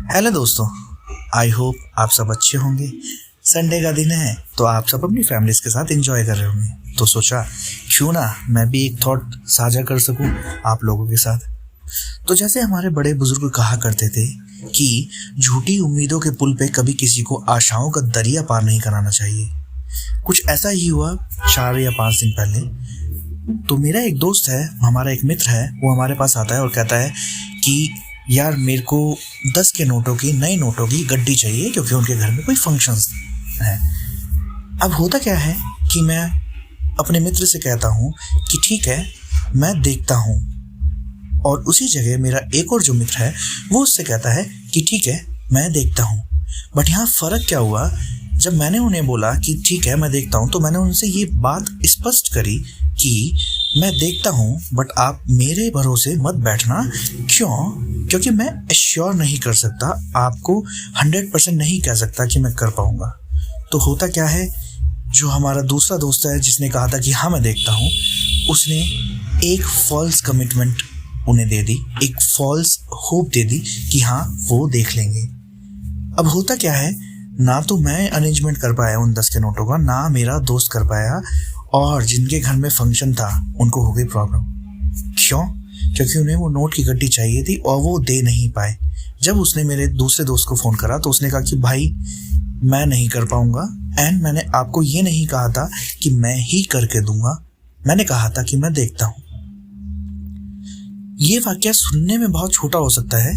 Hello दोस्तों, I hope आप सब अच्छे होंगे। संडे का दिन है तो आप सब अपनी फैमिलीज के साथ एंजॉय कर रहे होंगे, तो सोचा क्यों ना मैं भी एक थॉट साझा कर सकूं आप लोगों के साथ। तो जैसे हमारे बड़े बुजुर्ग कहा करते थे कि झूठी उम्मीदों के पुल पे कभी किसी को आशाओं का दरिया पार नहीं कराना चाहिए, कुछ ऐसा ही हुआ 4 या 5 दिन पहले। तो मेरा एक दोस्त है, हमारा एक मित्र है, वो हमारे पास आता है और कहता है कि यार मेरे को 10 के नोटों की, नए नोटों की गड्डी चाहिए क्योंकि उनके घर में कोई फंक्शंस है। अब होता क्या है कि मैं अपने मित्र से कहता हूँ कि ठीक है मैं देखता हूँ, और उसी जगह मेरा एक और जो मित्र है वो उससे कहता है कि ठीक है मैं देखता हूँ। बट यहाँ फ़र्क क्या हुआ, जब मैंने उन्हें बोला कि ठीक है मैं देखता हूँ, तो मैंने उनसे ये बात स्पष्ट करी कि मैं देखता हूँ बट आप मेरे भरोसे मत बैठना। क्यों? क्योंकि मैं एश्योर नहीं कर सकता, आपको 100% नहीं कह सकता कि मैं कर पाऊँगा। तो होता क्या है, जो हमारा दूसरा दोस्त है जिसने कहा था कि हाँ मैं देखता हूँ, उसने एक फॉल्स कमिटमेंट उन्हें दे दी, एक फॉल्स होप दे दी कि हाँ वो देख लेंगे। अब होता क्या है, ना तो मैं अरेंजमेंट कर पाया उन 10 के नोटों का, ना मेरा दोस्त कर पाया, और जिनके घर में फंक्शन था उनको हो गई प्रॉब्लम। क्यों? क्योंकि उन्हें वो नोट की गड्डी चाहिए थी और वो दे नहीं पाए। जब उसने मेरे दूसरे दोस्त को फ़ोन करा तो उसने कहा कि भाई मैं नहीं कर पाऊँगा, एंड मैंने आपको ये नहीं कहा था कि मैं ही करके दूंगा, मैंने कहा था कि मैं देखता हूँ। ये वाकया सुनने में बहुत छोटा हो सकता है,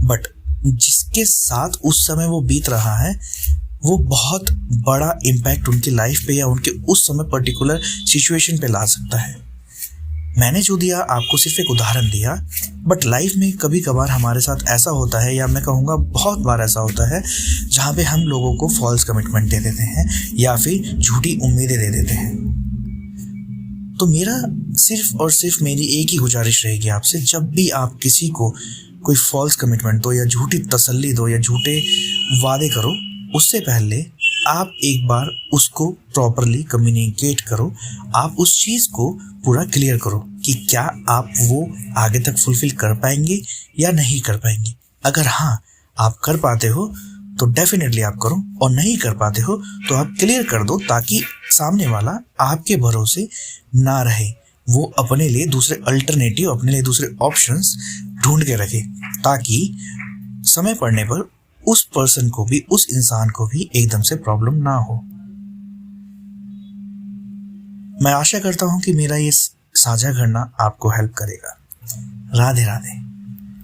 बट जिसके साथ उस समय वो बीत रहा है वो बहुत बड़ा इम्पैक्ट उनकी लाइफ पे या उनके उस समय पर्टिकुलर सिचुएशन पे ला सकता है। मैंने जो दिया आपको सिर्फ एक उदाहरण दिया, बट लाइफ में कभी कभार हमारे साथ ऐसा होता है, या मैं कहूँगा बहुत बार ऐसा होता है, जहाँ पे हम लोगों को फॉल्स कमिटमेंट दे देते हैं या फिर झूठी उम्मीदें दे देते हैं। तो मेरा सिर्फ और सिर्फ मेरी एक ही गुजारिश रहेगी आपसे, जब भी आप किसी को कोई फॉल्स कमिटमेंट दो या झूठी तसल्ली दो या झूठे वादे करो, उससे पहले आप एक बार उसको प्रॉपरली कम्युनिकेट करो। आप उस चीज़ को पूरा क्लियर करो कि क्या आप वो आगे तक फुलफिल कर पाएंगे या नहीं कर पाएंगे। अगर हाँ आप कर पाते हो तो डेफिनेटली आप करो, और नहीं कर पाते हो तो आप क्लियर कर दो, ताकि सामने वाला आपके भरोसे ना रहे, वो अपने लिए दूसरे अल्टरनेटिव, अपने लिए दूसरे ऑप्शंस ढूंढ के रखे, ताकि समय पड़ने पर उस पर्सन को भी, उस इंसान को भी एकदम से प्रॉब्लम ना हो। मैं आशा करता हूं कि मेरा ये साझा करना आपको हेल्प करेगा। राधे राधे।